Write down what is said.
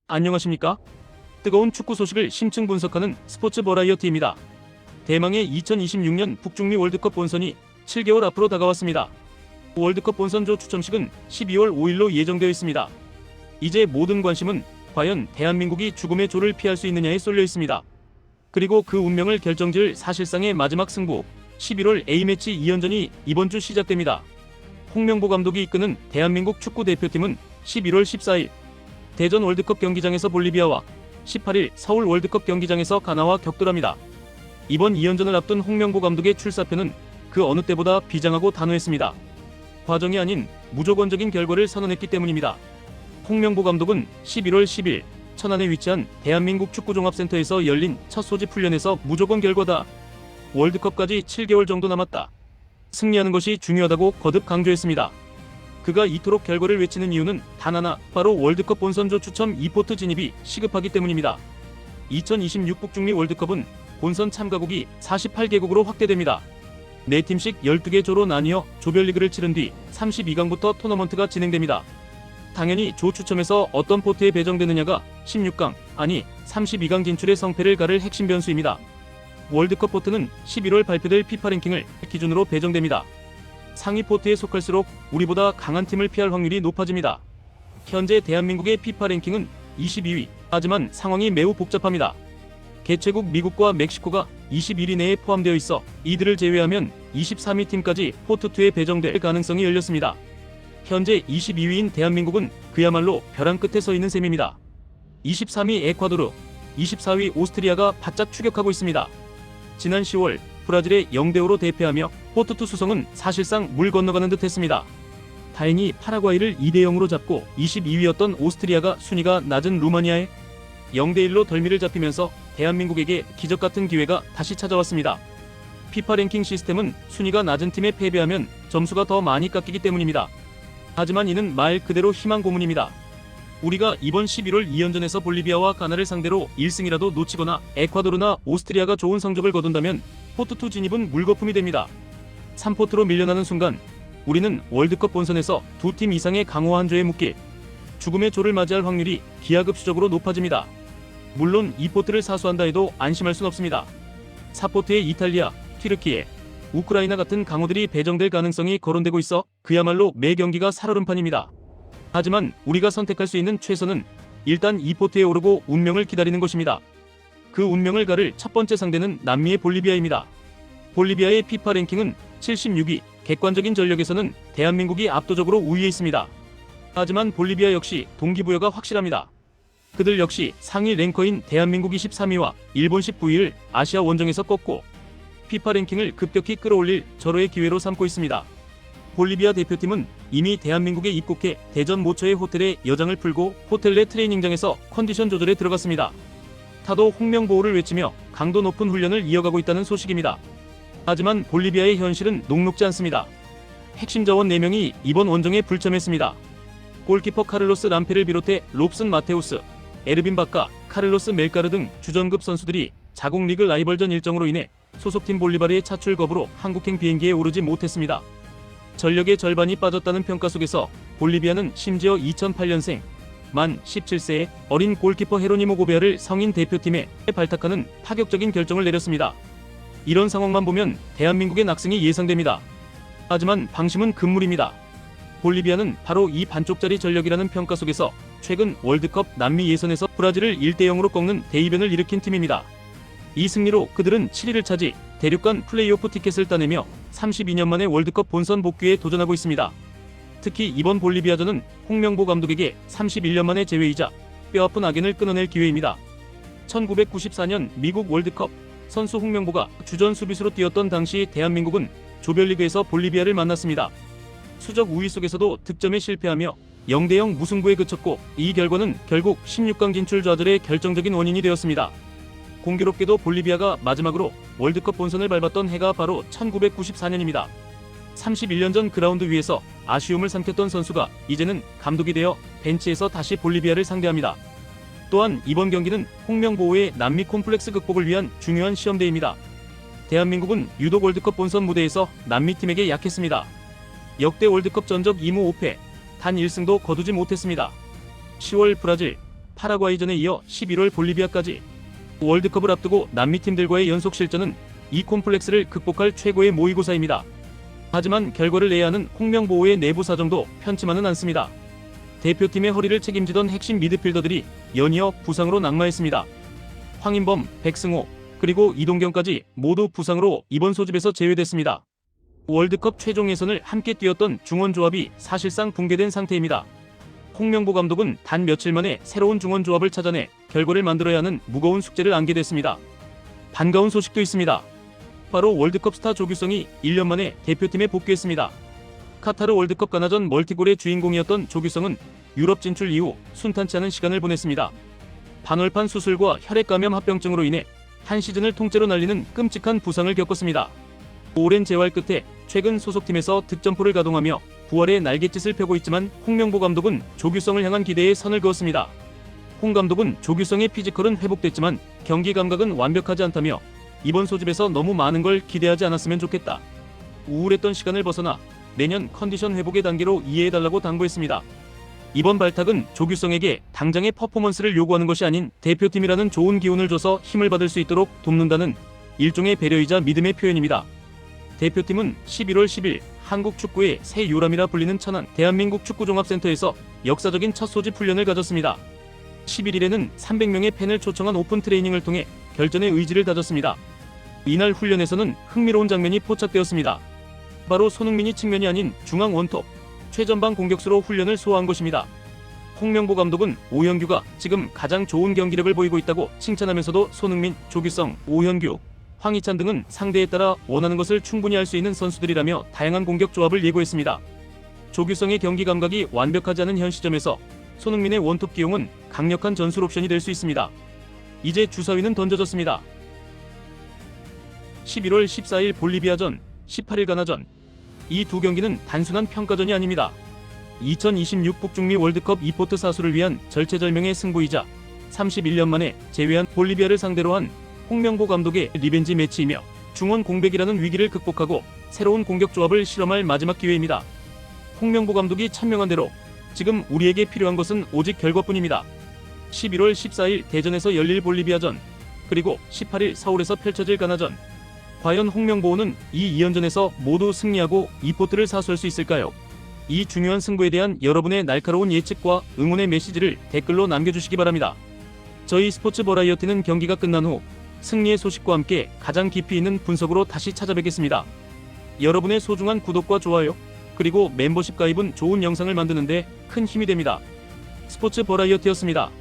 안녕하십니까? 뜨거운 축구 소식을 심층 분석하는 스포츠 버라이어티입니다. 대망의 2026년 북중미 월드컵 본선이 7개월 앞으로 다가왔습니다. 월드컵 본선조 추첨식은 12월 5일로 예정되어 있습니다. 이제 모든 관심은 과연 대한민국이 죽음의 조를 피할 수 있느냐에 쏠려 있습니다. 그리고 그 운명을 결정지을 사실상의 마지막 승부 11월 A매치 2연전이 이번 주 시작됩니다. 홍명보 감독이 이끄는 대한민국 축구 대표팀은 11월 14일 대전 월드컵 경기장에서 볼리비아와 18일 서울 월드컵 경기장에서 가나와 격돌합니다. 이번 2연전을 앞둔 홍명보 감독의 출사표는 그 어느 때보다 비장하고 단호했습니다. 과정이 아닌 무조건적인 결과를 선언했기 때문입니다. 홍명보 감독은 11월 10일 천안에 위치한 대한민국 축구종합센터에서 열린 첫 소집 훈련에서 무조건 결과다. 월드컵까지 7개월 정도 남았다. 승리하는 것이 중요하다고 거듭 강조했습니다. 그가 이토록 결과를 외치는 이유는 단 하나, 바로 월드컵 본선조 추첨 2포트 진입이 시급하기 때문입니다. 2026 북중미 월드컵은 본선 참가국이 48개국으로 확대됩니다. 4팀씩 12개 조로 나뉘어 조별리그를 치른 뒤 32강부터 토너먼트가 진행됩니다. 당연히 조 추첨에서 어떤 포트에 배정되느냐가 16강, 아니 32강 진출의 성패를 가를 핵심 변수입니다. 월드컵 포트는 11월 발표될 피파 랭킹을 기준으로 배정됩니다. 상위 포트에 속할수록 우리보다 강한 팀을 피할 확률이 높아집니다. 현재 대한민국의 피파 랭킹은 22위, 하지만 상황이 매우 복잡합니다. 개최국 미국과 멕시코가 21위 내에 포함되어 있어 이들을 제외하면 23위 팀까지 포트2에 배정될 가능성이 열렸습니다. 현재 22위인 대한민국은 그야말로 벼랑 끝에 서 있는 셈입니다. 23위 에콰도르, 24위 오스트리아가 바짝 추격하고 있습니다. 지난 10월 브라질에 0대5로 대패하며 포트2 수성은 사실상 물 건너가는 듯 했습니다. 다행히 파라과이를 2대0으로 잡고 22위였던 오스트리아가 순위가 낮은 루마니아에 0대1로 덜미를 잡히면서 대한민국에게 기적같은 기회가 다시 찾아왔습니다. 피파 랭킹 시스템은 순위가 낮은 팀에 패배하면 점수가 더 많이 깎이기 때문입니다. 하지만 이는 말 그대로 희망 고문입니다. 우리가 이번 11월 2연전에서 볼리비아와 가나를 상대로 1승이라도 놓치거나 에콰도르나 오스트리아가 좋은 성적을 거둔다면 포트2 진입은 물거품이 됩니다. 3포트로 밀려나는 순간 우리는 월드컵 본선에서 2팀 이상의 강호한 조에 묶일 죽음의 조를 맞이할 확률이 기하급수적으로 높아집니다. 물론 2포트를 사수한다 해도 안심할 순 없습니다. 4포트에 이탈리아, 튀르키예, 우크라이나 같은 강호들이 배정될 가능성이 거론되고 있어 그야말로 매 경기가 살얼음판입니다. 하지만 우리가 선택할 수 있는 최선은 일단 2포트에 오르고 운명을 기다리는 것입니다. 그 운명을 가를 첫 번째 상대는 남미의 볼리비아입니다. 볼리비아의 피파 랭킹은 76위, 객관적인 전력에서는 대한민국이 압도적으로 우위에 있습니다. 하지만 볼리비아 역시 동기부여가 확실합니다. 그들 역시 상위 랭커인 대한민국 23위와 일본 19위를 아시아 원정에서 꺾고 피파 랭킹을 급격히 끌어올릴 절호의 기회로 삼고 있습니다. 볼리비아 대표팀은 이미 대한민국에 입국해 대전 모처의 호텔에 여장을 풀고 호텔 내 트레이닝장에서 컨디션 조절에 들어갔습니다. 타도 홍명보호를 외치며 강도 높은 훈련을 이어가고 있다는 소식입니다. 하지만 볼리비아의 현실은 녹록지 않습니다. 핵심 자원 4명이 이번 원정에 불참했습니다. 골키퍼 카를로스 람페를 비롯해 롭슨 마테우스, 에르빈 바카, 카를로스 멜가르 등 주전급 선수들이 자국 리그 라이벌전 일정으로 인해 소속팀 볼리바르의 차출 거부로 한국행 비행기에 오르지 못했습니다. 전력의 절반이 빠졌다는 평가 속에서 볼리비아는 심지어 2008년생 만 17세의 어린 골키퍼 헤로니모 고베아를 성인 대표팀에 발탁하는 파격적인 결정을 내렸습니다. 이런 상황만 보면 대한민국의 낙승이 예상됩니다. 하지만 방심은 금물입니다. 볼리비아는 바로 이 반쪽짜리 전력이라는 평가 속에서 최근 월드컵 남미 예선에서 브라질을 1대0으로 꺾는 대이변을 일으킨 팀입니다. 이 승리로 그들은 7위를 차지 대륙간 플레이오프 티켓을 따내며 32년 만에 월드컵 본선 복귀에 도전하고 있습니다. 특히 이번 볼리비아전은 홍명보 감독에게 31년 만의 재회이자 뼈아픈 악연을 끊어낼 기회입니다. 1994년 미국 월드컵 선수 홍명보가 주전 수비수로 뛰었던 당시 대한민국은 조별리그에서 볼리비아를 만났습니다. 수적 우위 속에서도 득점에 실패하며 0대0 무승부에 그쳤고 이 결과는 결국 16강 진출 좌절의 결정적인 원인이 되었습니다. 공교롭게도 볼리비아가 마지막으로 월드컵 본선을 밟았던 해가 바로 1994년입니다. 31년 전 그라운드 위에서 아쉬움을 삼켰던 선수가 이제는 감독이 되어 벤치에서 다시 볼리비아를 상대합니다. 또한 이번 경기는 홍명보호의 남미 콤플렉스 극복을 위한 중요한 시험대입니다. 대한민국은 유독 월드컵 본선 무대에서 남미팀에게 약했습니다. 역대 월드컵 전적 2무 5패, 단 1승도 거두지 못했습니다. 10월 브라질, 파라과이전에 이어 11월 볼리비아까지 월드컵을 앞두고 남미 팀들과의 연속 실전은 이 콤플렉스를 극복할 최고의 모의고사입니다. 하지만 결과를 내야 하는 홍명보의 내부 사정도 편치만은 않습니다. 대표팀의 허리를 책임지던 핵심 미드필더들이 연이어 부상으로 낙마했습니다. 황인범, 백승호, 그리고 이동경까지 모두 부상으로 이번 소집에서 제외됐습니다. 월드컵 최종 예선을 함께 뛰었던 중원 조합이 사실상 붕괴된 상태입니다. 홍명보 감독은 단 며칠 만에 새로운 중원 조합을 찾아내 결과를 만들어야 하는 무거운 숙제를 안게 됐습니다. 반가운 소식도 있습니다. 바로 월드컵 스타 조규성이 1년 만에 대표팀에 복귀했습니다. 카타르 월드컵 가나전 멀티골의 주인공이었던 조규성은 유럽 진출 이후 순탄치 않은 시간을 보냈습니다. 반월판 수술과 혈액감염 합병증으로 인해 한 시즌을 통째로 날리는 끔찍한 부상을 겪었습니다. 오랜 재활 끝에 최근 소속팀에서 득점포를 가동하며 부활의 날갯짓을 펴고 있지만 홍명보 감독은 조규성을 향한 기대에 선을 그었습니다. 홍 감독은 조규성의 피지컬은 회복됐지만 경기 감각은 완벽하지 않다며 이번 소집에서 너무 많은 걸 기대하지 않았으면 좋겠다. 우울했던 시간을 벗어나 내년 컨디션 회복의 단계로 이해해달라고 당부했습니다. 이번 발탁은 조규성에게 당장의 퍼포먼스를 요구하는 것이 아닌 대표팀이라는 좋은 기운을 줘서 힘을 받을 수 있도록 돕는다는 일종의 배려이자 믿음의 표현입니다. 대표팀은 11월 10일 한국 축구의 새 요람이라 불리는 천안 대한민국 축구종합센터에서 역사적인 첫 소집 훈련을 가졌습니다. 11일에는 300명의 팬을 초청한 오픈 트레이닝을 통해 결전의 의지를 다졌습니다. 이날 훈련에서는 흥미로운 장면이 포착되었습니다. 바로 손흥민이 측면이 아닌 중앙 원톱, 최전방 공격수로 훈련을 소화한 것입니다. 홍명보 감독은 오현규가 지금 가장 좋은 경기력을 보이고 있다고 칭찬하면서도 손흥민, 조규성, 오현규, 황희찬 등은 상대에 따라 원하는 것을 충분히 할 수 있는 선수들이라며 다양한 공격 조합을 예고했습니다. 조규성의 경기 감각이 완벽하지 않은 현 시점에서 손흥민의 원톱 기용은 강력한 전술 옵션이 될 수 있습니다. 이제 주사위는 던져졌습니다. 11월 14일 볼리비아전, 18일 가나전. 이 두 경기는 단순한 평가전이 아닙니다. 2026 북중미 월드컵 이포트 사수를 위한 절체절명의 승부이자 31년 만에 재회한 볼리비아를 상대로 한 홍명보 감독의 리벤지 매치이며 중원 공백이라는 위기를 극복하고 새로운 공격 조합을 실험할 마지막 기회입니다. 홍명보 감독이 천명한 대로 지금 우리에게 필요한 것은 오직 결과뿐입니다. 11월 14일 대전에서 열릴 볼리비아전, 그리고 18일 서울에서 펼쳐질 가나전. 과연 홍명보는 이 2연전에서 모두 승리하고 이포트를 사수할 수 있을까요? 이 중요한 승부에 대한 여러분의 날카로운 예측과 응원의 메시지를 댓글로 남겨주시기 바랍니다. 저희 스포츠 버라이어티는 경기가 끝난 후 승리의 소식과 함께 가장 깊이 있는 분석으로 다시 찾아뵙겠습니다. 여러분의 소중한 구독과 좋아요, 그리고 멤버십 가입은 좋은 영상을 만드는데 큰 힘이 됩니다. 스포츠 버라이어티였습니다.